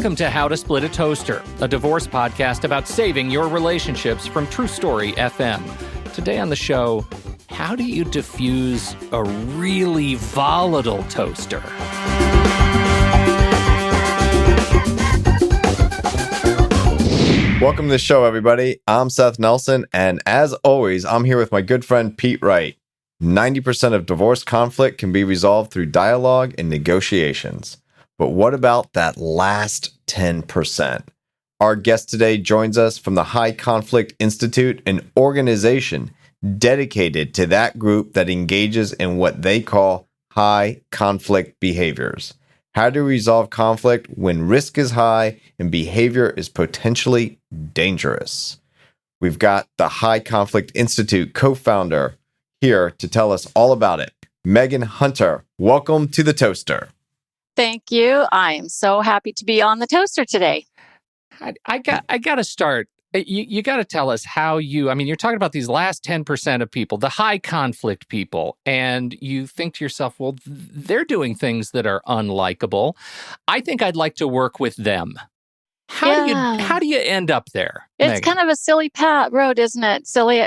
Welcome to How to Split a Toaster, a divorce podcast about saving your relationships from True Story FM. Today on the show, how do you diffuse a really volatile toaster? Welcome to the show, everybody. I'm Seth Nelson, and as always, I'm here with my good friend Pete Wright. 90% of divorce conflict can be resolved through dialogue and negotiations. But what about that last 10%? Our guest today joins us from the High Conflict Institute, an organization dedicated to that group that engages in what they call high conflict behaviors. How to resolve conflict when risk is high and behavior is potentially dangerous. We've got the High Conflict Institute co-founder here to tell us all about it. Megan Hunter, welcome to the Toaster. Thank you. I am so happy to be on the toaster today. I got to start. You got to tell us how you're talking about these last 10% of people, the high conflict people, and you think to yourself, well, they're doing things that are unlikable. I think I'd like to work with them. How do you end up there, It's Megan? kind of a silly road, isn't it? Silly.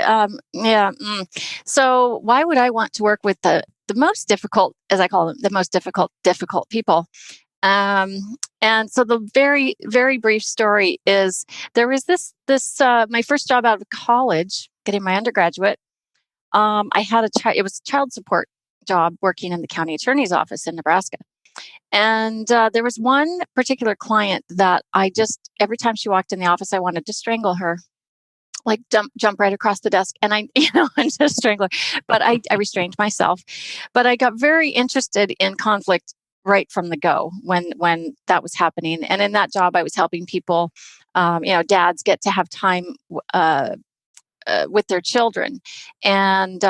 So why would I want to work with the most difficult, as I call them, the most difficult people? And so the very, very brief story is there was this my first job out of college, getting my undergraduate. I had it was a child support job working in the county attorney's office in Nebraska. And there was one particular client that every time she walked in the office, I wanted to strangle her, like jump right across the desk. And and just strangle her. But I restrained myself. But I got very interested in conflict right from the go when that was happening. And in that job, I was helping people, dads get to have time with their children and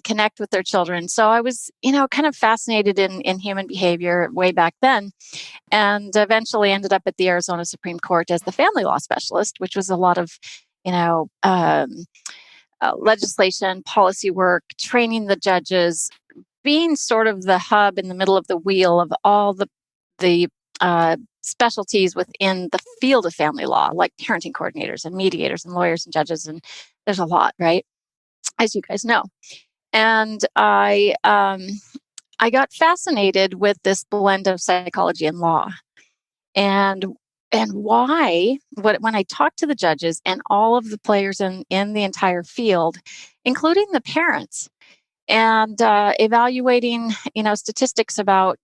connect with their children. So I was, kind of fascinated in human behavior way back then, and eventually ended up at the Arizona Supreme Court as the family law specialist, which was a lot of, legislation, policy work, training the judges, being sort of the hub in the middle of the wheel of all the specialties within the field of family law, like parenting coordinators and mediators and lawyers and judges. And there's a lot, right? As you guys know. And I got fascinated with this blend of psychology and law. And why, when I talked to the judges and all of the players in the entire field, including the parents, and evaluating, statistics about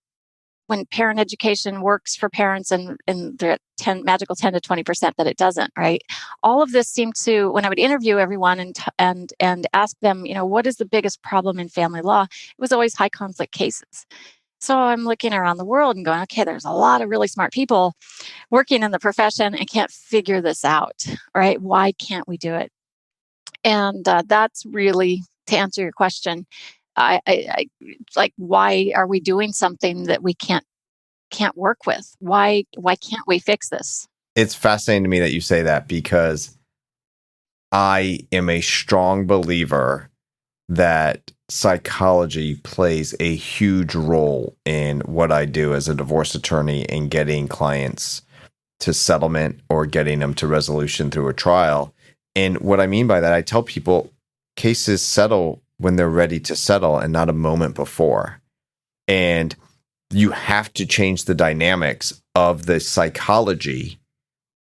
when parent education works for parents and they're at magical 10 to 20% that it doesn't, right? All of this seemed to, when I would interview everyone and ask them, what is the biggest problem in family law? It was always high conflict cases. So I'm looking around the world and going, okay, there's a lot of really smart people working in the profession and can't figure this out, right? Why can't we do it? And that's really, to answer your question, I like, why are we doing something that we can't work with? Why can't we fix this? It's fascinating to me that you say that, because I am a strong believer that psychology plays a huge role in what I do as a divorce attorney in getting clients to settlement or getting them to resolution through a trial. And what I mean by that, I tell people cases settle when they're ready to settle and not a moment before. And you have to change the dynamics of the psychology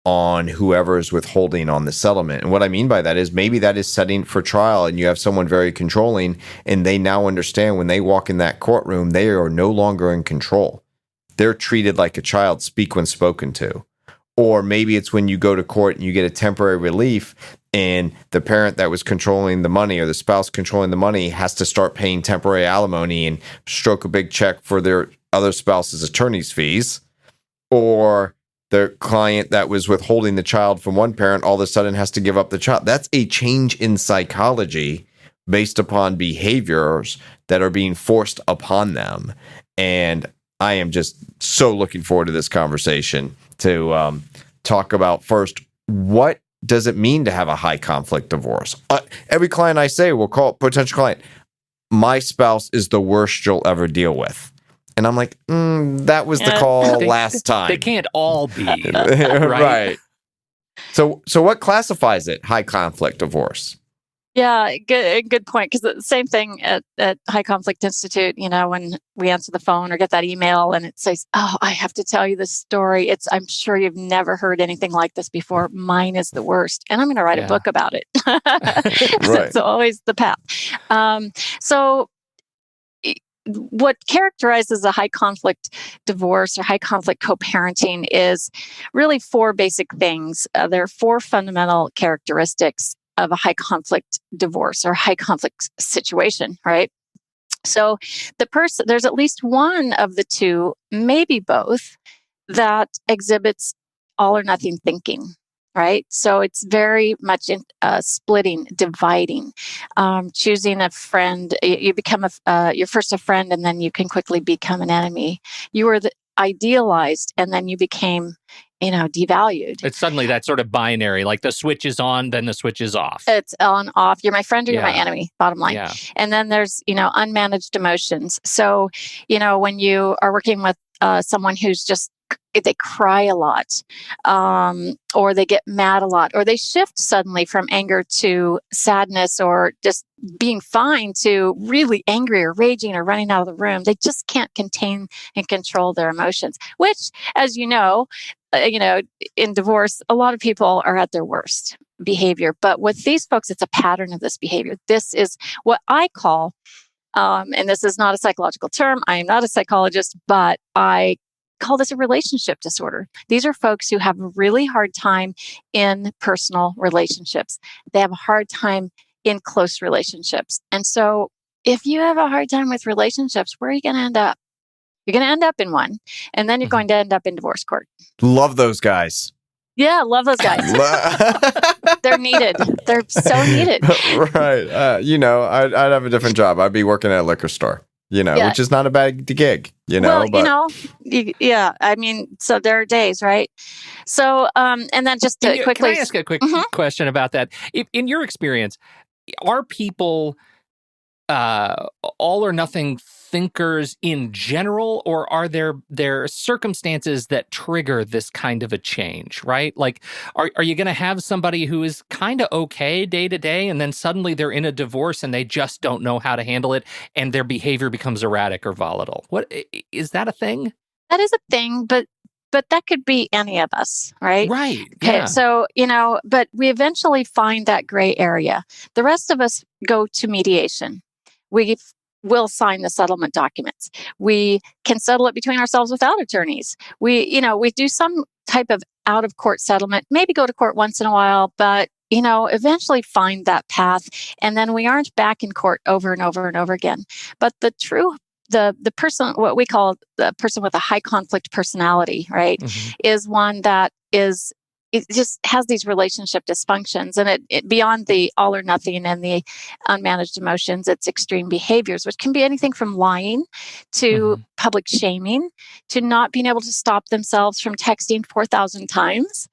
on whoever is withholding on the settlement. And what I mean by that is maybe that is setting for trial and you have someone very controlling and they now understand when they walk in that courtroom, they are no longer in control. They're treated like a child, speak when spoken to. Or maybe it's when you go to court and you get a temporary relief and the parent that was controlling the money or the spouse controlling the money has to start paying temporary alimony and stroke a big check for their other spouse's attorney's fees. Or the client that was withholding the child from one parent all of a sudden has to give up the child. That's a change in psychology based upon behaviors that are being forced upon them. And I am just so looking forward to this conversation to talk about first, what does it mean to have a high conflict divorce? Every client I say, we'll call it potential client, my spouse is the worst you'll ever deal with. And I'm like, that was the call last time. They can't all be. Right. So what classifies it? High conflict divorce. Yeah, good point. Because the same thing at High Conflict Institute, when we answer the phone or get that email and it says, "Oh, I have to tell you this story. I'm sure you've never heard anything like this before. Mine is the worst, and I'm going to write a book about it." It's always the path. So what characterizes a high conflict divorce or high conflict co-parenting is really four basic things. There are four fundamental characteristics of a high conflict divorce or high conflict situation, right? So there's at least one of the two, maybe both, that exhibits all or nothing thinking, right? So it's very much splitting, dividing, choosing a friend. You become you're first a friend, and then you can quickly become an enemy. You were idealized, and then you became devalued. It's suddenly that sort of binary, like the switch is on, then the switch is off. It's on, off. You're my friend or you're my enemy, bottom line. Yeah. And then there's, unmanaged emotions. So, when you are working with someone who's just, they cry a lot, or they get mad a lot, or they shift suddenly from anger to sadness, or just being fine to really angry or raging or running out of the room. They just can't contain and control their emotions, which, as in divorce, a lot of people are at their worst behavior. But with these folks, it's a pattern of this behavior. This is what I call, and this is not a psychological term, I am not a psychologist, but I call this a relationship disorder. These are folks who have a really hard time in personal relationships. They have a hard time in close relationships. And so if you have a hard time with relationships, where are you going to end up? You're going to end up in one, and then you're going to end up in divorce court. Love those guys. Yeah, love those guys. They're needed. They're so needed. Right. I'd have a different job. I'd be working at a liquor store, which is not a bad gig, Well, yeah. I mean, so there are days, right? So, and then just to quickly... Can I ask a quick question about that? In your experience, are people all or nothing thinkers in general, or are there circumstances that trigger this kind of a change, right? Like, are you going to have somebody who is kind of okay day to day, and then suddenly they're in a divorce and they just don't know how to handle it, and their behavior becomes erratic or volatile? What is that a thing? That is a thing, but that could be any of us, right? Right. Okay. Yeah. So, but we eventually find that gray area. The rest of us go to mediation. We will sign the settlement documents. We can settle it between ourselves without attorneys. We do some type of out of court settlement, maybe go to court once in a while, but eventually find that path. And then we aren't back in court over and over and over again. But the person, what we call the person with a high conflict personality, right, is one that it just has these relationship dysfunctions, and it beyond the all or nothing and the unmanaged emotions, it's extreme behaviors, which can be anything from lying to public shaming to not being able to stop themselves from texting 4,000 times.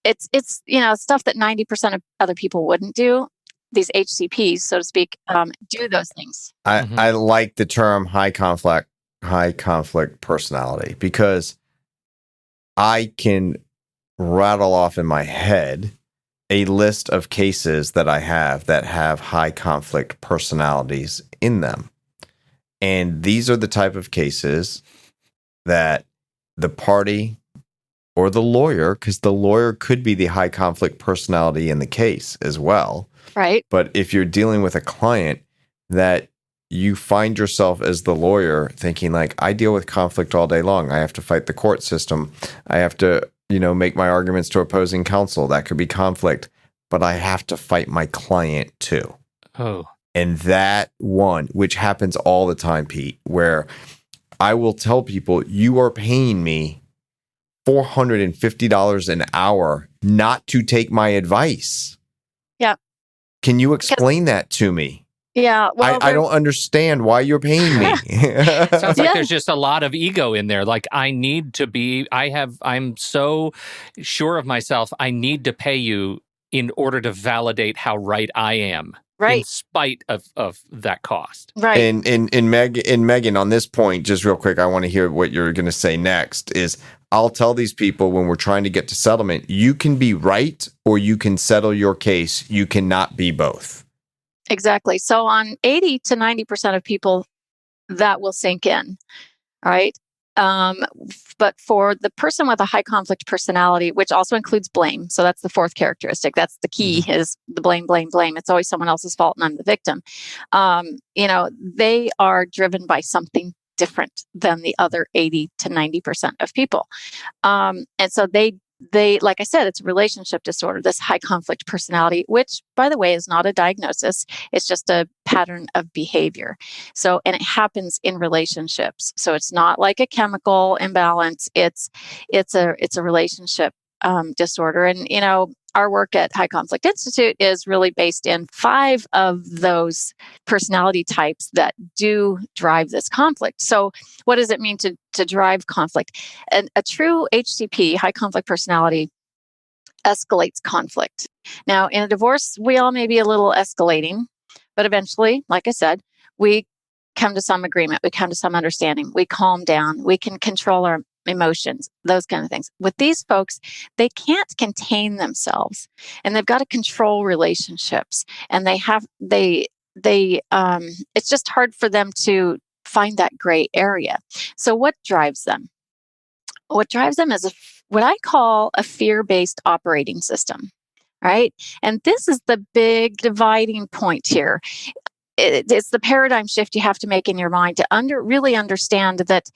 It's stuff that 90% of other people wouldn't do. These HCPs, so to speak, do those things. I like the term high conflict personality, because I can rattle off in my head a list of cases that I have that have high conflict personalities in them. And these are the type of cases that the party or the lawyer, because the lawyer could be the high conflict personality in the case as well. Right. But if you're dealing with a client that you find yourself as the lawyer thinking like, I deal with conflict all day long. I have to fight the court system. I have to, make my arguments to opposing counsel. That could be conflict, but I have to fight my client too. Oh. And that one, which happens all the time, Pete, where I will tell people, you are paying me $450 an hour not to take my advice. Yeah. Can you explain that to me? Yeah, well, I don't understand why you're paying me. Sounds like there's just a lot of ego in there. Like, I'm so sure of myself, I need to pay you in order to validate how right I am. in Right. spite of that cost. Right. And Megan, on this point, just real quick, I want to hear what you're going to say next. Is I'll tell these people when we're trying to get to settlement, you can be right or you can settle your case. You cannot be both. Exactly. So on 80 to 90% of people, that will sink in. Right. But for the person with a high conflict personality, which also includes blame, so that's the fourth characteristic. That's the key: is the blame, blame, blame. It's always someone else's fault, and I'm the victim. They are driven by something different than the other 80 to 90% of people, and so they, like I said, it's a relationship disorder, this high conflict personality, which, by the way, is not a diagnosis. It's just a pattern of behavior. So, and it happens in relationships. So it's not like a chemical imbalance. It's a relationship disorder. And, our work at High Conflict Institute is really based in 5 of those personality types that do drive this conflict. So what does it mean to drive conflict? And a true HCP, high conflict personality, escalates conflict. Now, in a divorce, we all may be a little escalating, but eventually, like I said, we come to some agreement, we come to some understanding, we calm down, we can control our emotions, those kind of things. With these folks, they can't contain themselves, and they've got to control relationships, and it's just hard for them to find that gray area. So what drives them? What drives them is what I call a fear-based operating system, right? And this is the big dividing point here. It's the paradigm shift you have to make in your mind to really understand that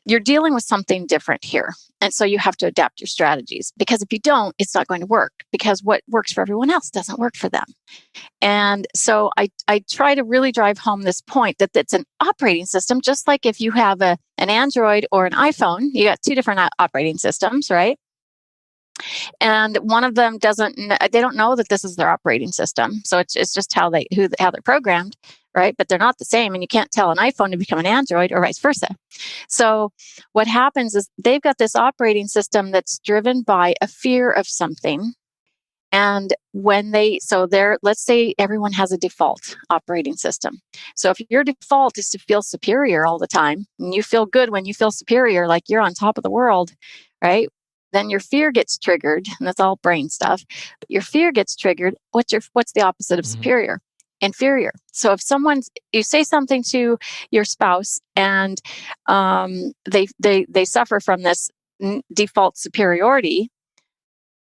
you're dealing with something different here. And so you have to adapt your strategies, because if you don't, it's not going to work, because what works for everyone else doesn't work for them. And so I try to really drive home this point that it's an operating system, just like if you have an Android or an iPhone, you got 2 different operating systems, right? And one of them they don't know that this is their operating system. So it's just how they're programmed, right? But they're not the same. And you can't tell an iPhone to become an Android or vice versa. So what happens is they've got this operating system that's driven by a fear of something. And let's say everyone has a default operating system. So if your default is to feel superior all the time, and you feel good when you feel superior, like you're on top of the world, right? Then your fear gets triggered, and that's all brain stuff. But your fear gets triggered. What's the opposite of superior? Inferior. So if you say something to your spouse, and they suffer from this default superiority,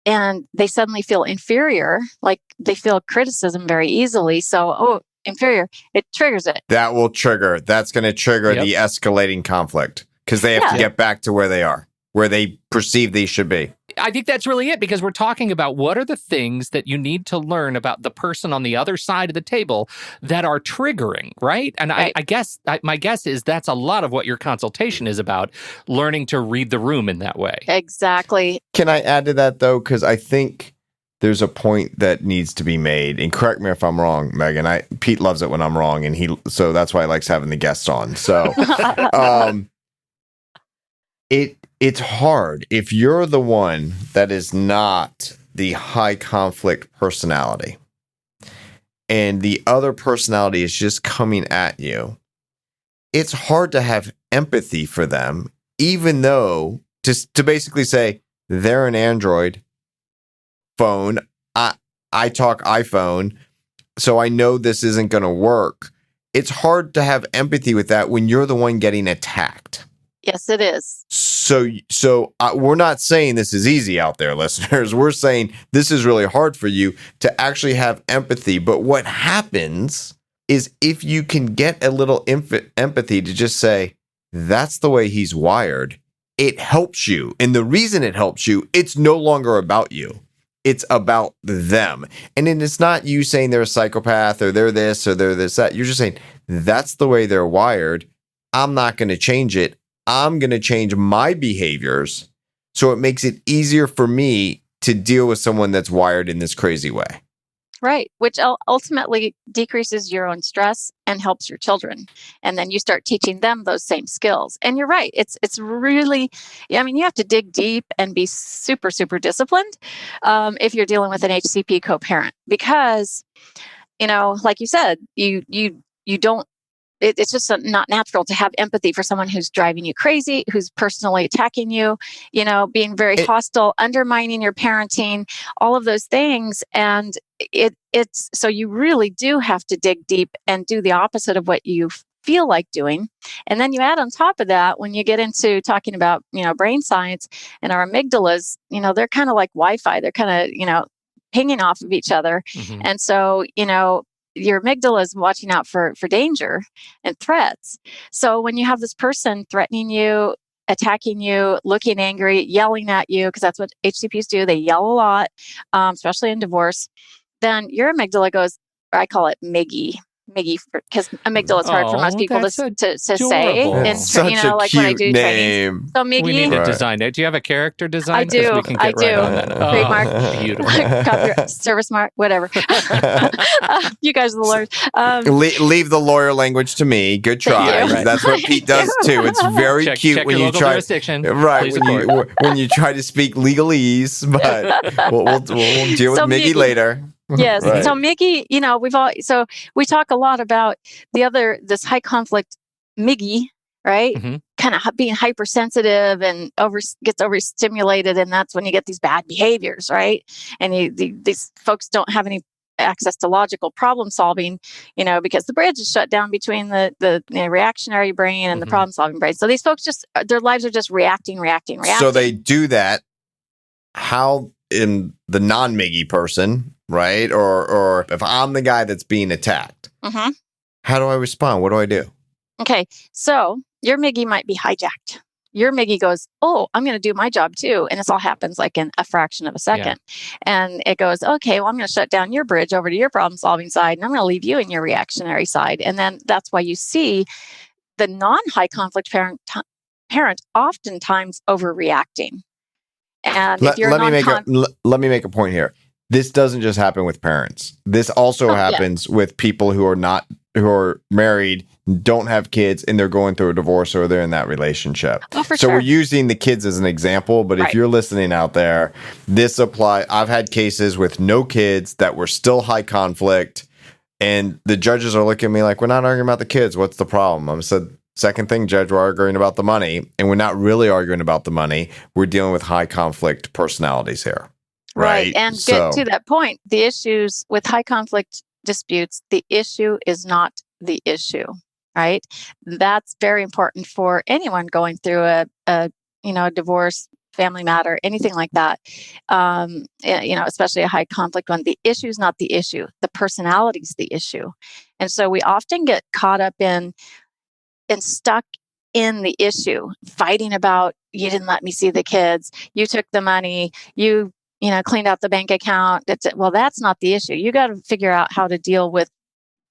and they suddenly feel inferior, like they feel criticism very easily. So, inferior, it triggers it. That's going to trigger the escalating conflict, because they have to get back to where they are, where they perceive they should be. I think that's really it, because we're talking about what are the things that you need to learn about the person on the other side of the table that are triggering, right? And right. I guess my guess is that's a lot of what your consultation is about, learning to read the room in that way. Exactly. Can I add to that, though? Because I think there's a point that needs to be made, and correct me if I'm wrong, Megan. Pete loves it when I'm wrong, and so that's why he likes having the guests on. So, It's hard if you're the one that is not the high conflict personality, and the other personality is just coming at you. It's hard to have empathy for them, even though to basically say they're an Android phone. I talk iPhone, so I know this isn't going to work. It's hard to have empathy with that when you're the one getting attacked. Yes, it is. So we're not saying this is easy out there, listeners. We're saying this is really hard for you to actually have empathy. But what happens is if you can get a little empathy to just say, that's the way he's wired, it helps you. And the reason it helps you, it's no longer about you. It's about them. And then it's not you saying they're a psychopath or they're this or they're this, that. You're just saying, that's the way they're wired. I'm not going to change it. I'm going to change my behaviors so it makes it easier for me to deal with someone that's wired in this crazy way. Right, which ultimately decreases your own stress and helps your children. And then you start teaching them those same skills. And you're right, it's really, you have to dig deep and be super, super disciplined if you're dealing with an HCP co-parent, because like you said, you don't. It's just not natural to have empathy for someone who's driving you crazy, who's personally attacking you, being very hostile, undermining your parenting, all of those things. And it's so you really do have to dig deep and do the opposite of what you feel like doing. And then you add on top of that, when you get into talking about, brain science and our amygdalas, they're kind of like Wi-Fi. They're kind of, pinging off of each other. Mm-hmm. And so, your amygdala is watching out for danger and threats. So when you have this person threatening you, attacking you, looking angry, yelling at you, because that's what HCPs do, they yell a lot, especially in divorce, then your amygdala goes, or I call it Miggy, because amygdala is hard for most people to say. Adorable. And It's such a like cute when I do name. trainings. So Miggy, We need to Right. design it. Do you have a character design? I do. We can get I right do. on that. Trademark. Oh, beautiful. Copyright, service mark, whatever. You guys are the lawyers. Leave the lawyer language to me. Good try. Thank you. Right. That's what Pete does too. It's very cute check when your you local try. jurisdiction. Right, Please when you try to speak legalese, but we'll deal with So Miggy Miggy. later. Yes. Right. So Miggy, we talk a lot about this high conflict Miggy, right? Mm-hmm. Kind of being hypersensitive and gets overstimulated, and that's when you get these bad behaviors, right? And these folks don't have any access to logical problem solving, because the bridge is shut down between the reactionary brain and the Mhm. problem solving brain. So these folks their lives are just reacting. So they do that. How in the non-Miggy person, right? Or if I'm the guy that's being attacked, Mm-hmm. how do I respond? What do I do? Okay, so your Miggy might be hijacked. Your Miggy goes, oh, I'm going to do my job too. And this all happens like in a fraction of a second. And it goes, okay, well, I'm going to shut down your bridge over to your problem solving side. And I'm going to leave you in your reactionary side. And then that's why you see the non-high conflict parent oftentimes overreacting. And if you're let me make a point here. This doesn't just happen with parents. This also happens with people who are married, don't have kids, and they're going through a divorce or they're in that relationship. Oh, for so sure. we're using the kids as an example, but if you're listening out there, this apply. I've had cases with no kids that were still high conflict, and the judges are looking at me like, we're not arguing about the kids. What's the problem? I said, second thing, Judge, we're arguing about the money, and we're not really arguing about the money. We're dealing with high conflict personalities here. Right. And get to that point, the issues with high conflict disputes, the issue is not the issue, right? That's very important for anyone going through a divorce, family matter, anything like that. Especially a high conflict one. The issue is not the issue. The personality is the issue. And so we often get caught up in and stuck in the issue, fighting about, you didn't let me see the kids, you took the money, you cleaned out the bank account. Well, that's not the issue. You got to figure out how to deal with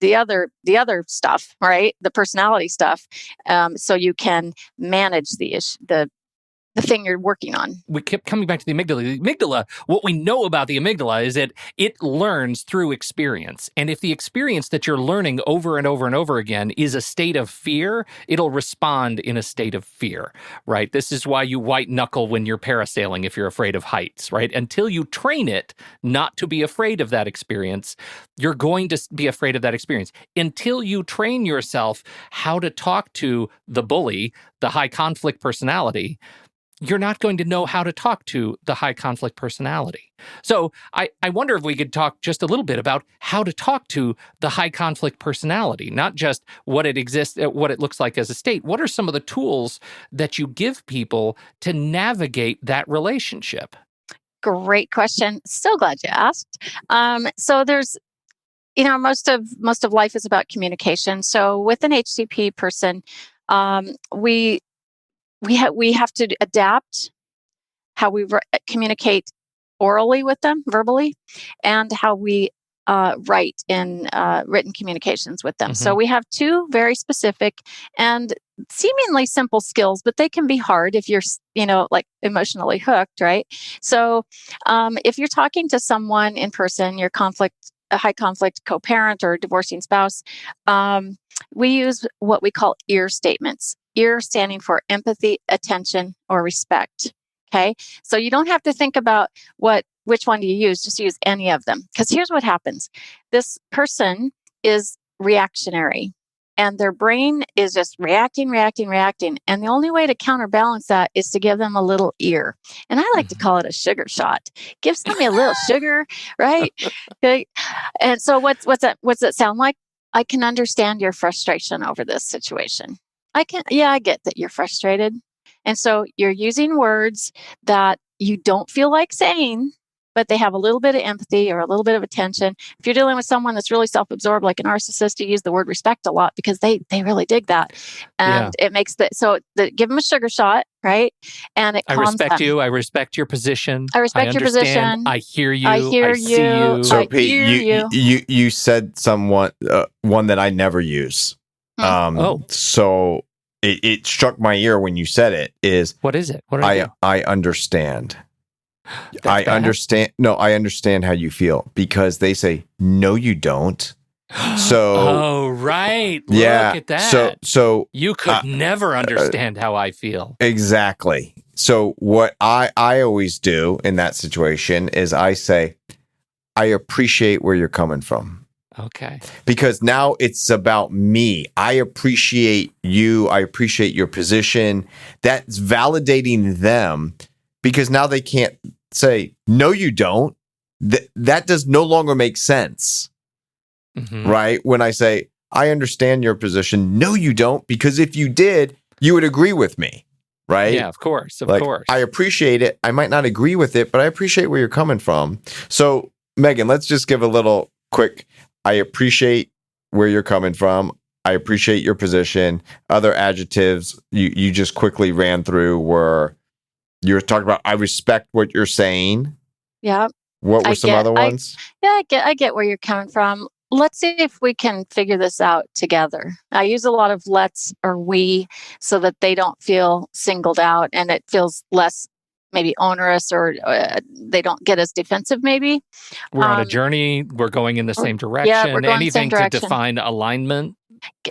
the other stuff, right? The personality stuff, so you can manage the issue, the thing you're working on. We kept coming back to the amygdala. The amygdala, what we know about the amygdala is that it learns through experience. And if the experience that you're learning over and over and over again is a state of fear, it'll respond in a state of fear, right? This is why you white knuckle when you're parasailing if you're afraid of heights, right? Until you train it not to be afraid of that experience, you're going to be afraid of that experience. Until you train yourself how to talk to the bully, the high conflict personality, you're not going to know how to talk to the high conflict personality. So I wonder if we could talk just a little bit about how to talk to the high conflict personality, not just what it looks like as a state. What are some of the tools that you give people to navigate that relationship? Great question. So glad you asked. So there's, most of life is about communication. So with an HCP person, we have to adapt how we communicate orally with them, verbally, and how we write in written communications with them. Mhm. So we have two very specific and seemingly simple skills, but they can be hard if you're, like emotionally hooked, right? So if you're talking to someone in person, a high conflict co-parent or divorcing spouse, we use what we call E.A.R statements. E.A.R standing for empathy, attention, or respect. Okay. So you don't have to think about which one do you use, just use any of them. Because here's what happens. This person is reactionary and their brain is just reacting. And the only way to counterbalance that is to give them a little ear. And I like to call it a sugar shot. Give somebody a little sugar, right? Okay. And so what's that sound like? I can understand your frustration over this situation. I get that you're frustrated. And so you're using words that you don't feel like saying, but they have a little bit of empathy or a little bit of attention. If you're dealing with someone that's really self-absorbed, like a narcissist, you use the word respect a lot because they really dig that. And it makes give them a sugar shot, right? And it calms I respect them. you. I respect your position. I respect your position. I hear you. I hear see you. you. So I Pete, hear you said one that I never use. So it struck my ear when you said it. Is what is it? What do I do? I understand. That's bad. understand. No, I understand how you feel because they say no, you don't. So oh right, yeah. Look at that. So you could never understand how I feel. Exactly. So what I always do in that situation is I say, I appreciate where you're coming from. Okay. Because now it's about me. I appreciate you. I appreciate your position. That's validating them because now they can't say, no, you don't. That does no longer make sense. Mm-hmm. Right? When I say, I understand your position. No, you don't. Because if you did, you would agree with me. Right? Yeah, of course. Of course. I appreciate it. I might not agree with it, but I appreciate where you're coming from. So, Megan, let's just give a little quick, I appreciate where you're coming from. I appreciate your position. Other adjectives you just quickly ran through were, you were talking about, I respect what you're saying. Yeah. What were some other ones? I get where you're coming from. Let's see if we can figure this out together. I use a lot of let's or we so that they don't feel singled out and it feels less maybe onerous or they don't get as defensive maybe. We're on a journey. We're going in the same direction. Yeah, we're going Anything in the same direction. to define alignment?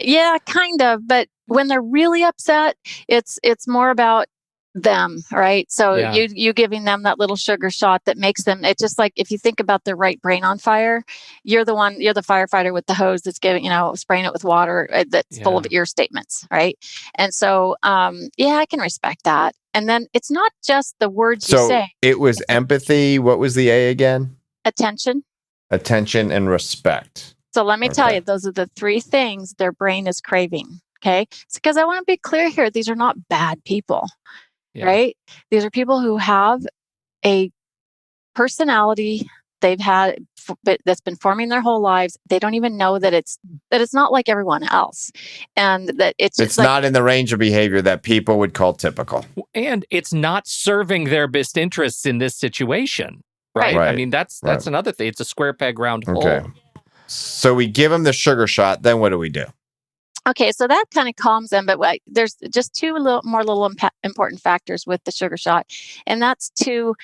Yeah, kind of. But when they're really upset, it's more about them, right? So you giving them that little sugar shot that makes them, it's just like if you think about their right brain on fire, you're the firefighter with the hose that's giving, spraying it with water that's full of ear statements, right? And so I can respect that. And then it's not just the words you say. It was empathy. What was the A again? Attention and respect. So let me tell you, those are the three things their brain is craving. Okay. It's because I want to be clear here. These are not bad people. Yeah. Right? These are people who have a personality they've had that's been forming their whole lives. They don't even know that it's not like everyone else, and that it's not in the range of behavior that people would call typical, and it's not serving their best interests in this situation. Right? I mean, that's another thing. It's a square peg round hole. Okay. So we give them the sugar shot. Then what do we do? Okay, so that kind of calms them, but there's just two little important factors with the sugar shot, and that's you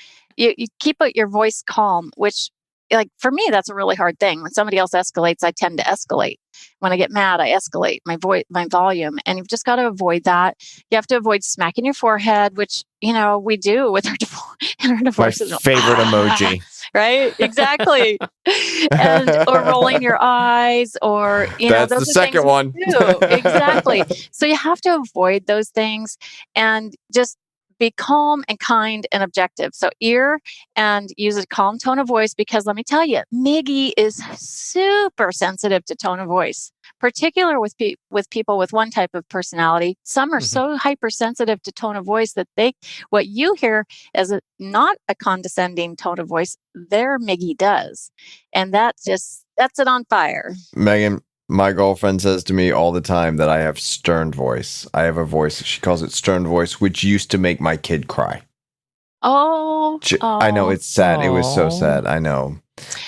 keep your voice calm, which, like for me, that's a really hard thing. When somebody else escalates, I tend to escalate. When I get mad, I escalate my volume, and you've just got to avoid that. You have to avoid smacking your forehead, which we do with our divorces. My favorite emoji. Right? Exactly. Or rolling your eyes, or that's the second one. Exactly. So you have to avoid those things and just be calm and kind and objective. So ear and use a calm tone of voice, because let me tell you, Miggy is super sensitive to tone of voice, particularly with people with one type of personality. Some are so hypersensitive to tone of voice that what you hear as not a condescending tone of voice, their Miggy does. And that's it on fire. Megan, my girlfriend says to me all the time that I have stern voice. I have a voice, she calls it stern voice, which used to make my kid cry. I know, it's sad. It was so sad. I know.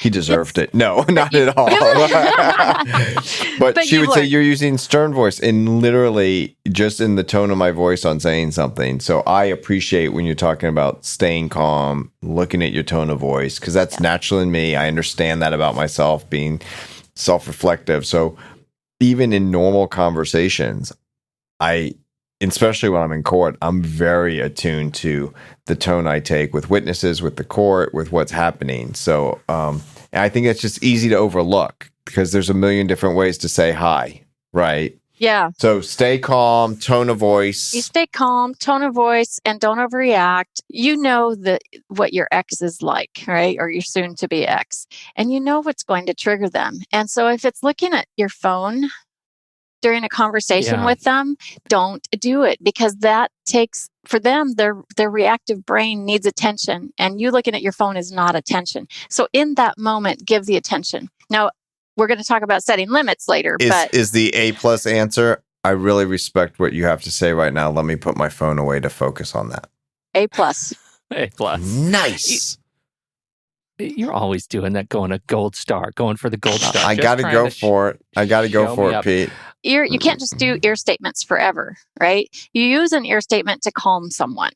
He deserved it. No, not at all. But she would say, you're using stern voice, and literally just in the tone of my voice on saying something. So I appreciate when you're talking about staying calm, looking at your tone of voice, because that's natural in me. I understand that about myself, being self-reflective. So even in normal conversations, I especially when I'm in court, I'm very attuned to the tone I take with witnesses, with the court, with what's happening. So I think it's just easy to overlook because there's a million different ways to say hi, right? Yeah. So stay calm, tone of voice. You stay calm, tone of voice, and don't overreact. You know what your ex is like, right? Or your soon to be ex. And you know what's going to trigger them. And so if it's looking at your phone during a conversation with them, don't do it, because that takes, for them, their reactive brain needs attention. And you looking at your phone is not attention. So in that moment, give the attention. Now, we're going to talk about setting limits later. Is the A+ answer? I really respect what you have to say right now. Let me put my phone away to focus on that. A+. A+. Nice. You're always doing that, going a gold star, going for the gold star. I got to go for it. I got to go for it, Pete. You can't just do ear statements forever, right? You use an ear statement to calm someone.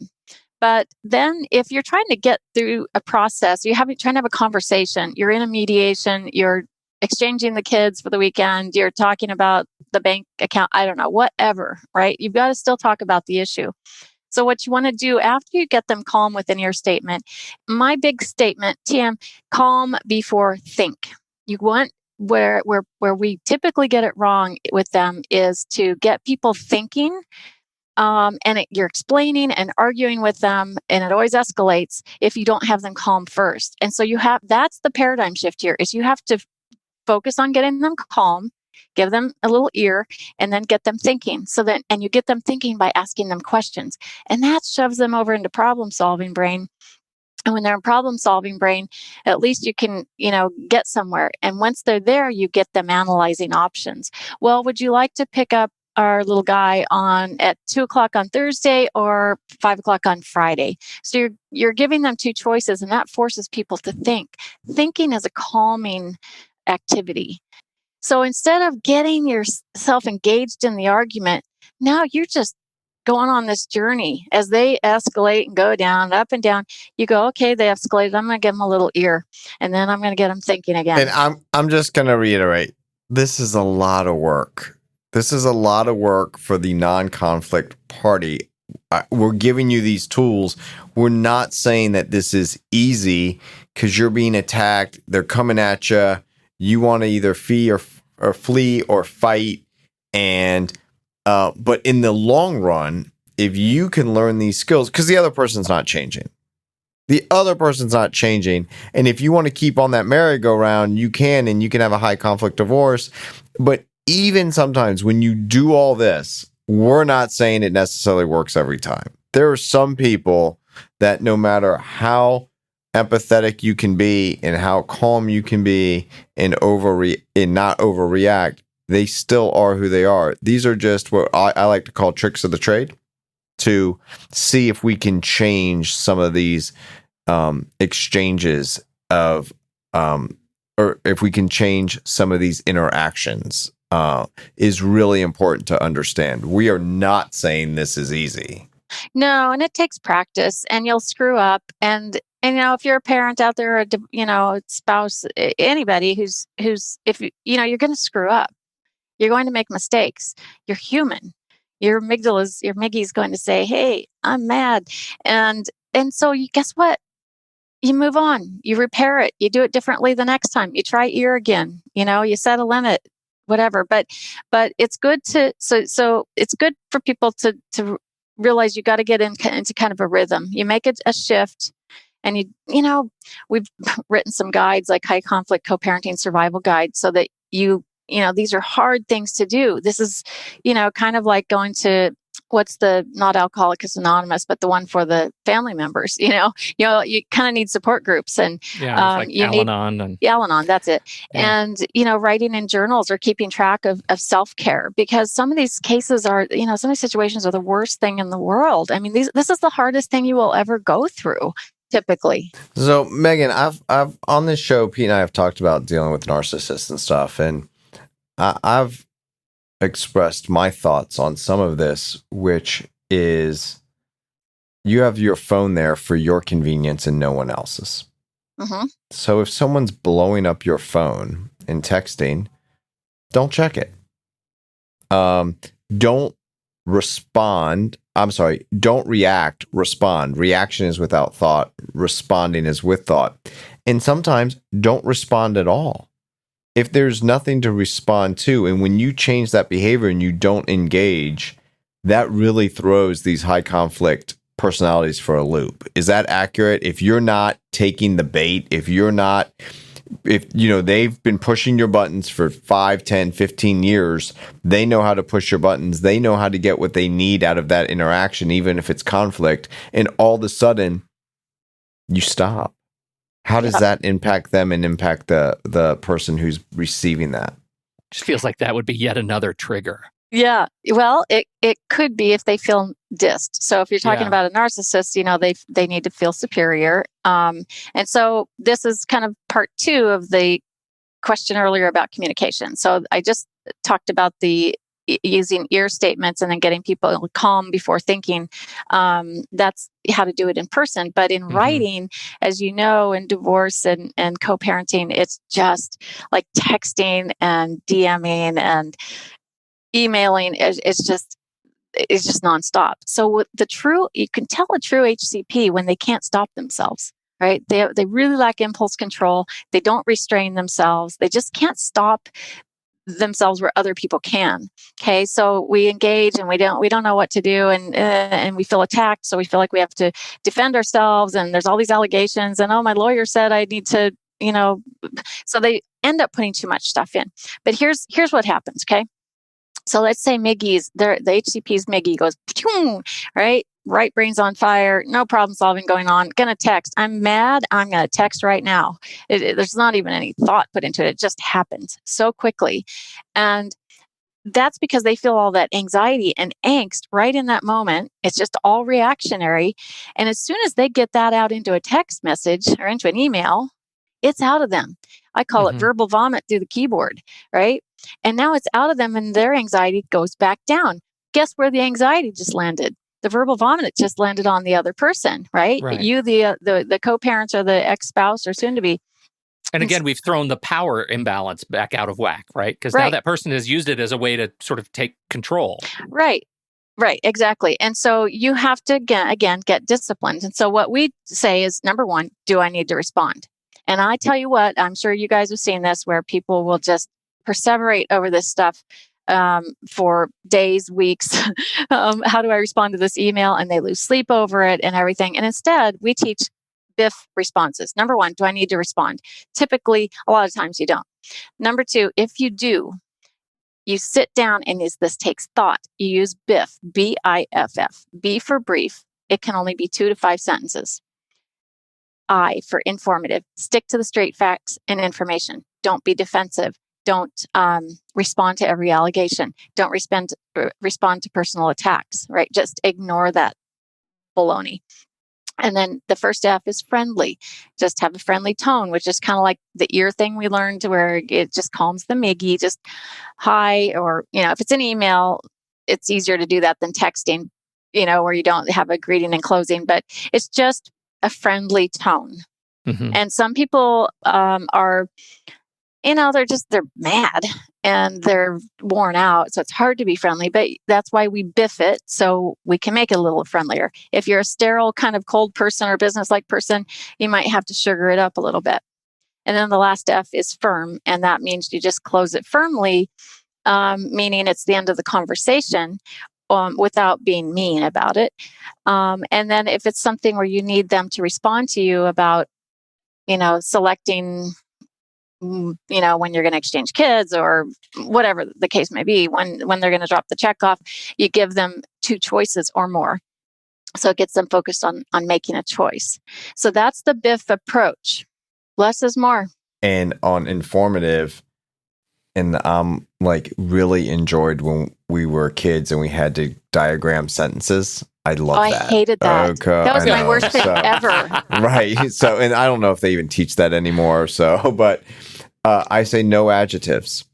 But then if you're trying to get through a process, trying to have a conversation, you're in a mediation, you're exchanging the kids for the weekend, you're talking about the bank account, I don't know, whatever, right? You've got to still talk about the issue. So what you want to do after you get them calm with an ear statement, my big statement, TM, calm before think. You want, where we typically get it wrong with them is to get people thinking, you're explaining and arguing with them, and it always escalates if you don't have them calm first. And so that's the paradigm shift here, is you have to focus on getting them calm, give them a little ear, and then get them thinking. And you get them thinking by asking them questions. And that shoves them over into problem-solving brain. And when they're in problem-solving brain, at least you can, get somewhere. And once they're there, you get them analyzing options. Well, would you like to pick up our little guy at 2:00 on Thursday or 5:00 on Friday? So you're giving them two choices, and that forces people to think. Thinking is a calming activity. So instead of getting yourself engaged in the argument, now you're just going on this journey. As they escalate and go down, up and down, you go, okay, they escalated. I'm going to give them a little ear, and then I'm going to get them thinking again. And I'm just going to reiterate, this is a lot of work. This is a lot of work for the non-conflict party. We're giving you these tools. We're not saying that this is easy because you're being attacked. They're coming at you. You want to either flee or fight. But in the long run, if you can learn these skills, because the other person's not changing. And if you want to keep on that merry-go-round, you can, and you can have a high conflict divorce. But even sometimes when you do all this, we're not saying it necessarily works every time. There are some people that no matter how empathetic you can be and how calm you can be and not overreact, they still are who they are. These are just what I like to call tricks of the trade, to see if we can change some of these exchanges of, or if we can change some of these interactions, is really important to understand. We are not saying this is easy. No, and it takes practice, and you'll screw up. And if you're a parent out there, a spouse, anybody who's if you're going to screw up, you're going to make mistakes. You're human. Your Miggy's going to say, "Hey, I'm mad," and so guess what? You move on. You repair it. You do it differently the next time. You try ear again. You set a limit, whatever. But it's good so it's good for people to realize you got to get into kind of a rhythm. You make it a shift. And we've written some guides like high conflict co-parenting survival guide, so that these are hard things to do. This is, kind of like going to, what's the, not Alcoholics Anonymous, but the one for the family members. You kind of need support groups, and like you Al-Anon need Al-Anon. That's it. Yeah. And writing in journals or keeping track of self-care, because some of these cases are, some of these situations are the worst thing in the world. I mean, this is the hardest thing you will ever go through, typically. So Megan, I've on this show, Pete and I have talked about dealing with narcissists and stuff, and I've expressed my thoughts on some of this, which is you have your phone there for your convenience and no one else's. Mm-hmm. So if someone's blowing up your phone and texting, don't check it. Don't don't react, respond. Reaction is without thought, responding is with thought. And sometimes don't respond at all. If there's nothing to respond to, and when you change that behavior and you don't engage, that really throws these high conflict personalities for a loop. Is that accurate? If you're not taking the bait, if they've been pushing your buttons for 5, 10, 15 years, they know how to push your buttons. They know how to get what they need out of that interaction, even if it's conflict. And all of a sudden, you stop. How does that impact them and impact the person who's receiving that? Just feels like that would be yet another trigger. Yeah. Well, it could be if they feel dissed. So if you're talking about a narcissist, they need to feel superior. And so this is kind of part 2 of the question earlier about communication. So I just talked about the using E.A.R statements and then getting people calm before thinking. That's how to do it in person. But in writing, as you know, in divorce and co-parenting, it's just like texting and DMing and emailing. It's just nonstop. So you can tell a true HCP when they can't stop themselves. Right? They really lack impulse control. They don't restrain themselves. They just can't stop themselves where other people can. Okay, so we engage and we don't know what to do, and we feel attacked. So we feel like we have to defend ourselves, and there's all these allegations, and my lawyer said I need to, so they end up putting too much stuff in. But here's what happens. Okay, so let's say the HCP's Miggy goes, right brain's on fire, no problem solving going on, gonna text, I'm mad, I'm gonna text right now. There's not even any thought put into it. It just happens so quickly. And that's because they feel all that anxiety and angst right in that moment. It's just all reactionary. And as soon as they get that out into a text message or into an email, it's out of them. I call it verbal vomit through the keyboard, right? And now it's out of them and their anxiety goes back down. Guess where the anxiety just landed? The verbal vomit just landed on the other person, right? You, the co-parents or the ex-spouse or soon to be. And again, we've thrown the power imbalance back out of whack, right? Because now that person has used it as a way to sort of take control. Right, exactly. And so you have to, again, get disciplined. And so what we say is, number 1, do I need to respond? And I tell you what, I'm sure you guys have seen this, where people will just perseverate over this stuff for days, weeks. How do I respond to this email? And they lose sleep over it and everything. And instead, we teach BIFF responses. Number 1, do I need to respond? Typically, a lot of times you don't. Number 2, if you do, you sit down and this takes thought. You use BIFF, B-I-F-F. B for brief. It can only be 2 to 5 sentences. I for informative. Stick to the straight facts and information. Don't be defensive. Don't respond to every allegation. Don't respond to personal attacks, right? Just ignore that baloney. And then the first F is friendly. Just have a friendly tone, which is kind of like the E.A.R thing we learned, where it just calms the Miggy. Just hi, or, if it's an email, it's easier to do that than texting, where you don't have a greeting and closing, but it's just a friendly tone. And some people are, they're mad and they're worn out. So it's hard to be friendly, but that's why we BIFF it, so we can make it a little friendlier. If you're a sterile kind of cold person or business-like person, you might have to sugar it up a little bit. And then the last F is firm. And that means you just close it firmly, meaning it's the end of the conversation, without being mean about it. And then if it's something where you need them to respond to you about, selecting, when you're going to exchange kids or whatever the case may be, when they're going to drop the check off, you give them 2 choices or more. So it gets them focused on making a choice. So that's the BIFF approach. Less is more. And on informative, and really enjoyed when we were kids and we had to diagram sentences. I love that. I hated that. Okay, that was my worst thing ever. Right. So, and I don't know if they even teach that anymore. So, but I say no adjectives.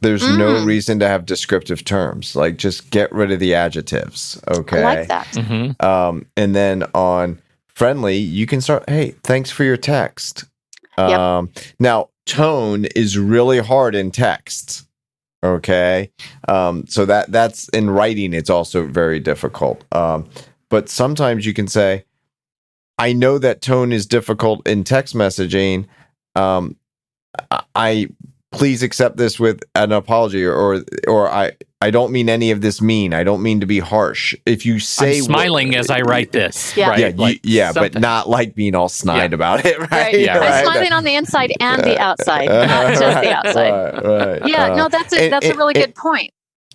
There's no reason to have descriptive terms. Like, just get rid of the adjectives. Okay. I like that. And then on friendly, you can start, hey, thanks for your text. Now, tone is really hard in text. Okay. So that's in writing, it's also very difficult. But sometimes you can say, I know that tone is difficult in text messaging. I please accept this with an apology, or I don't mean any of this mean. I don't mean to be harsh. If you say I'm smiling as I write this. Yeah. Right? But not like being all snide about it, right? Right. Yeah, I'm right. smiling on the inside and the outside, not just the outside. Right. Yeah, no, that's a really good point.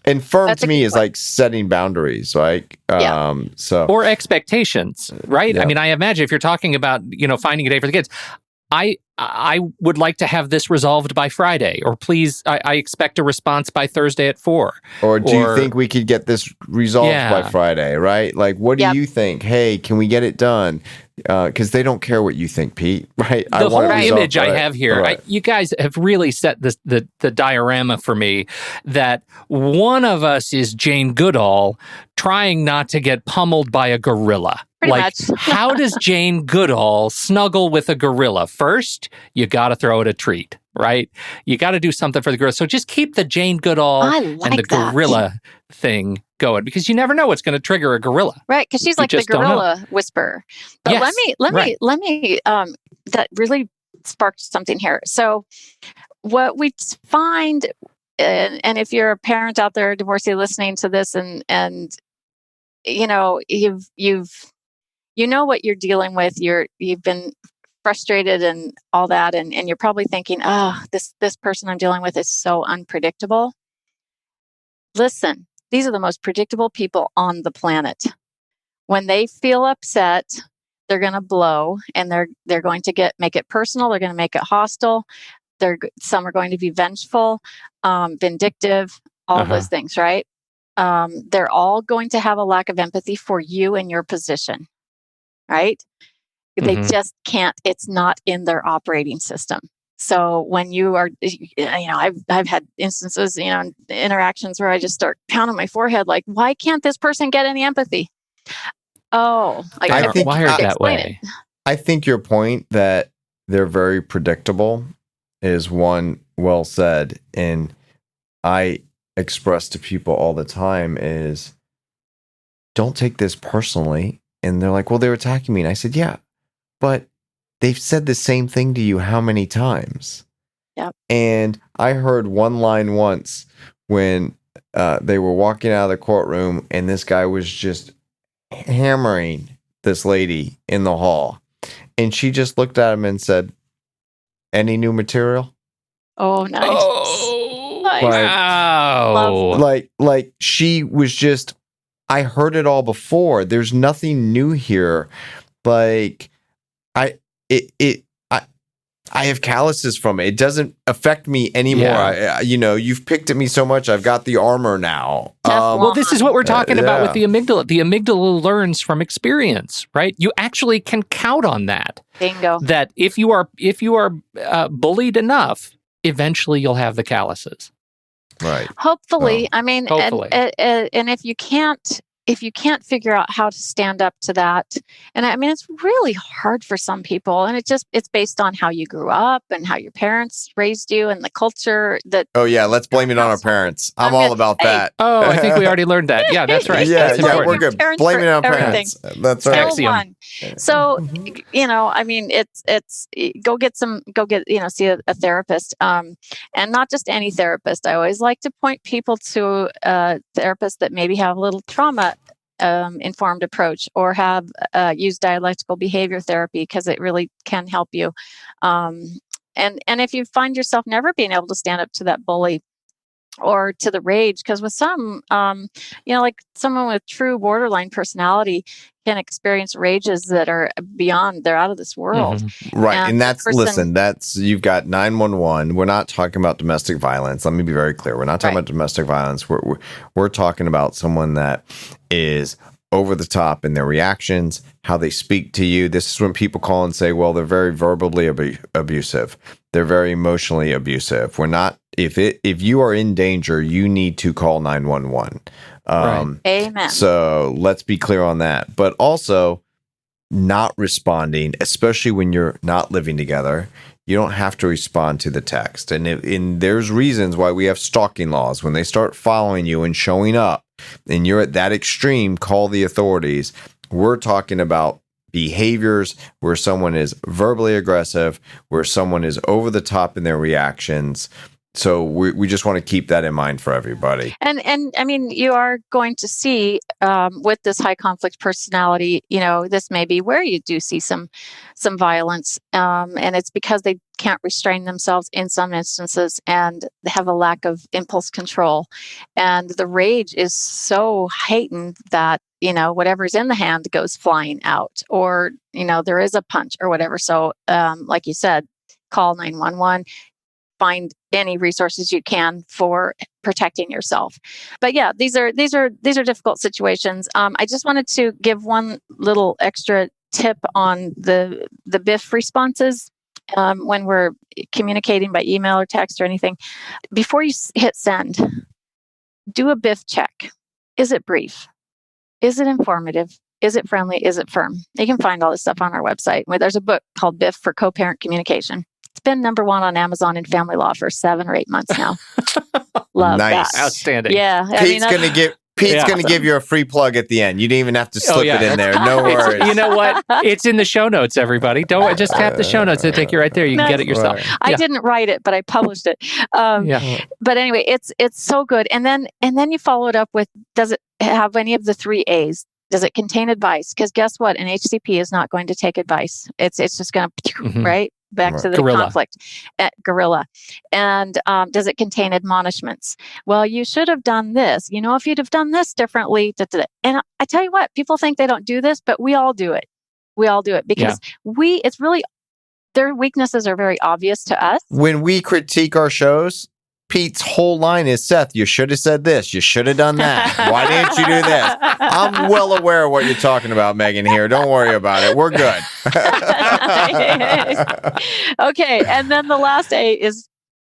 And firm That's to a me good is point. like setting boundaries, like so Or expectations, right? Yeah. I mean, I imagine if you're talking about, finding a day for the kids, I would like to have this resolved by Friday, or please, I expect a response by Thursday at 4. Or do you think we could get this resolved by Friday, right? Like, what do you think? Hey, can we get it done? Because they don't care what you think, Pete, right? The whole image I right. have here, Right. you guys have really set the diorama for me that one of us is Jane Goodall trying not to get pummeled by a gorilla. Pretty much. How does Jane Goodall snuggle with a gorilla? First, you got to throw it a treat, right? You got to do something for the gorilla. So just keep the Jane Goodall and the gorilla thing going, because you never know what's going to trigger a gorilla. Right, because she's like the gorilla whisperer. But yes, let me that really sparked something here. So what we find, and if you're a parent out there, divorcee, listening to this, and you know what you're dealing with, you've been frustrated and all that, and you're probably thinking, this person I'm dealing with is so unpredictable. Listen, these are the most predictable people on the planet. When they feel upset, they're going to blow, and they're going to make it personal. They're going to make it hostile. Some are going to be vengeful, vindictive, all of those things, right? They're all going to have a lack of empathy for you and your position, right? They just can't. It's not in their operating system. So when you are, I've had instances, interactions where I just start pounding my forehead, like, why can't this person get any empathy? Oh, I think wired that way. I think your point that they're very predictable is one well said, and I express to people all the time is, don't take this personally. And they're like, well, they're attacking me. And I said, yeah, but they've said the same thing to you how many times? Yep. And I heard one line once when they were walking out of the courtroom, and this guy was just hammering this lady in the hall. And she just looked at him and said, any new material? Oh, nice. Oh, nice. Wow. Like she was just, I heard it all before. There's nothing new here. Like I have calluses from it. It doesn't affect me anymore. Yeah. You've picked at me so much. I've got the armor now. Well, this is what we're talking about with the amygdala. The amygdala learns from experience, right? You actually can count on that. Bingo. That if you are bullied enough, eventually you'll have the calluses. Right. Hopefully. I mean, hopefully. And if you can't figure out how to stand up to that, and I mean, it's really hard for some people, and it's based on how you grew up and how your parents raised you and the culture that. Oh yeah, let's blame it on our parents. I'm all about that. Oh, I think we already learned that. Yeah, that's right. yeah, that's we're good. Blame it on parents. That's right. Axiom. So, I mean, it's go get see a therapist, and not just any therapist. I always like to point people to therapists that maybe have a little trauma informed approach, or have used dialectical behavior therapy, because it really can help you. And if you find yourself never being able to stand up to that bully or to the rage, because with some, like someone with true borderline personality can experience rages that are beyond, they're out of this world. Right. And that's, you've got 911. We're not talking about domestic violence. Let me be very clear. We're not talking about domestic violence. We're talking about someone that is over the top in their reactions, how they speak to you. This is when people call and say, well, they're very verbally abusive. They're very emotionally abusive. We're not, if you are in danger, you need to call 911. Amen. So let's be clear on that. But also not responding, especially when you're not living together, you don't have to respond to the text. And there's reasons why we have stalking laws. When they start following you and showing up and you're at that extreme, call the authorities. We're talking about behaviors where someone is verbally aggressive, where someone is over the top in their reactions. So we just want to keep that in mind for everybody. And I mean, you are going to see with this high conflict personality, this may be where you do see some violence, and it's because they can't restrain themselves in some instances, and they have a lack of impulse control, and the rage is so heightened that whatever's in the hand goes flying out, or there is a punch or whatever. So, like you said, call 911. Find any resources you can for protecting yourself. But yeah, these are difficult situations. I just wanted to give one little extra tip on the BIFF responses when we're communicating by email or text or anything. Before you hit send, do a BIFF check. Is it brief? Is it informative? Is it friendly? Is it firm? You can find all this stuff on our website. There's a book called BIFF for Co-Parent Communication. It's been number one on Amazon in family law for 7 or 8 months now. Love nice. that. Outstanding. Yeah. Pete's going to give you a free plug at the end. You didn't even have to slip it in there. No worries. You know what? It's in the show notes, everybody. Don't just tap the show notes. It'll take you right there. You can get it yourself. Right. I didn't write it, but I published it. But anyway, it's so good. And then you follow it up with, does it have any of the 3 A's? Does it contain advice? Because guess what? An HCP is not going to take advice. It's just going to, right? Back to the conflict, gorilla. And does it contain admonishments? Well, you should have done this. If you'd have done this differently. And I tell you what, people think they don't do this, but we all do it. We all do it because it's really, their weaknesses are very obvious to us. When we critique our shows, Pete's whole line is, Seth, you should have said this. You should have done that. Why didn't you do this? I'm well aware of what you're talking about, Megan, here. Don't worry about it. We're good. Okay. And then the last A is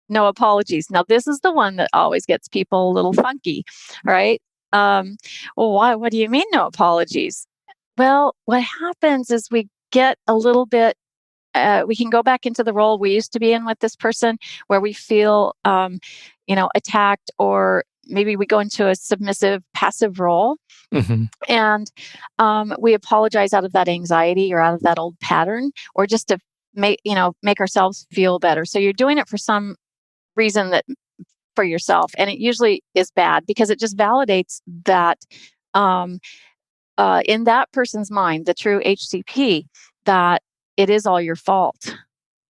no apologies. Now, this is the one that always gets people a little funky, right? Well, why? What do you mean no apologies? Well, what happens is we get a little bit we can go back into the role we used to be in with this person where we feel, attacked, or maybe we go into a submissive, passive role. Mm-hmm. And we apologize out of that anxiety or out of that old pattern, or just to make ourselves feel better. So you're doing it for some reason for yourself. And it usually is bad because it just validates that in that person's mind, the true HCP, that it is all your fault,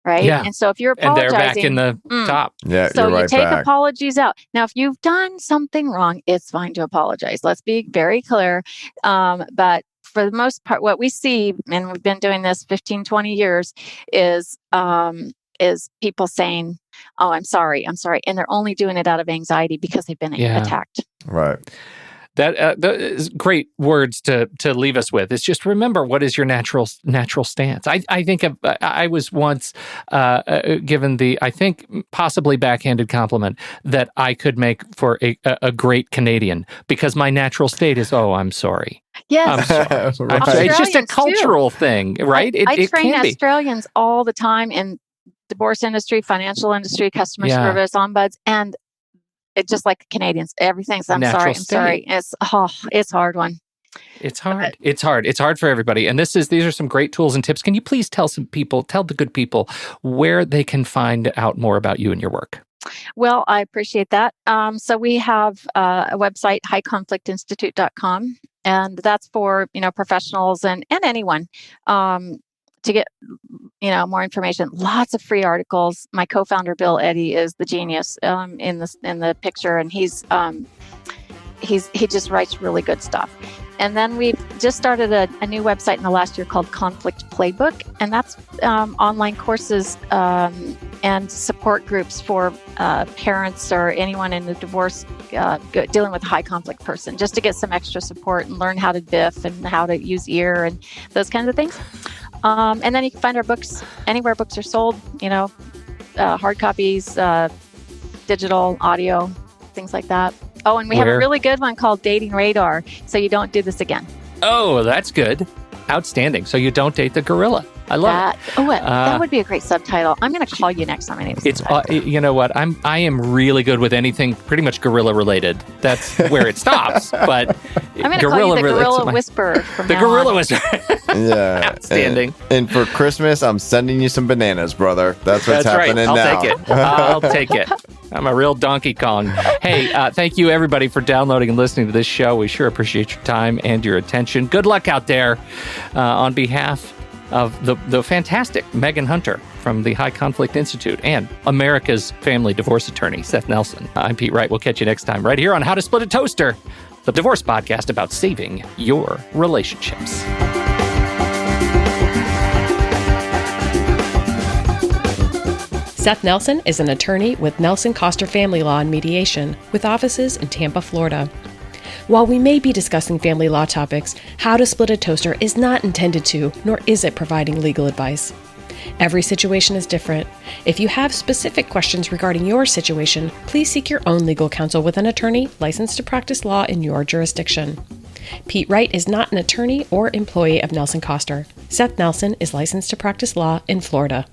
right? Yeah. And so if you're apologizing, and they're back in the top. Yeah, so you're right you take back. apologies out. Now, if you've done something wrong, it's fine to apologize. Let's be very clear. But for the most part, what we see, and we've been doing this 15, 20 years, is people saying, "Oh, I'm sorry," and they're only doing it out of anxiety because they've been attacked. Right. That is great words to leave us with. It's just remember, what is your natural stance? I think I was once given the, I think, possibly backhanded compliment that I could make for a great Canadian because my natural state is, oh, I'm sorry. Yes. I'm sorry. It's just a cultural thing, right? I train Australians all the time in divorce industry, financial industry, customer service, ombuds, and it's just like Canadians. Everything's I'm sorry. It's a hard one. It's hard. It's hard for everybody. And these are some great tools and tips. Can you please tell the good people where they can find out more about you and your work? Well, I appreciate that. So we have a website, highconflictinstitute.com, and that's for professionals and anyone to get more information. Lots of free articles. My co-founder Bill Eddy is the genius in the picture, and he just writes really good stuff. And then we've just started a new website in the last year called Conflict Playbook, and that's online courses and support groups for parents or anyone in the divorce dealing with a high conflict person, just to get some extra support and learn how to BIFF and how to use E.A.R and those kinds of things. And then you can find our books anywhere books are sold, hard copies, digital, audio, things like that. Oh, and we have a really good one called Dating Radar, so you don't do this again. Oh, that's good. Outstanding. So you don't date the gorilla. I love it. That would be a great subtitle. I'm going to call you next time I need a subtitle. You know what? I am really good with anything pretty much gorilla related. That's where it stops. But I'm going to call you the Gorilla Whisperer from the now Gorilla on. Whisperer. Yeah. Outstanding. And for Christmas, I'm sending you some bananas, brother. That's what's happening I'll now. take it. I'll take it. I'm a real Donkey Kong. Hey, thank you everybody for downloading and listening to this show. We sure appreciate your time and your attention. Good luck out there. On behalf of the fantastic Megan Hunter from the High Conflict Institute and America's family divorce attorney, Seth Nelson. I'm Pete Wright. We'll catch you next time right here on How to Split a Toaster, the divorce podcast about saving your relationships. Seth Nelson is an attorney with Nelson Coster Family Law and Mediation, with offices in Tampa, Florida. While we may be discussing family law topics, How to Split a Toaster is not intended to, nor is it providing legal advice. Every situation is different. If you have specific questions regarding your situation, please seek your own legal counsel with an attorney licensed to practice law in your jurisdiction. Pete Wright is not an attorney or employee of Nelson Coster. Seth Nelson is licensed to practice law in Florida.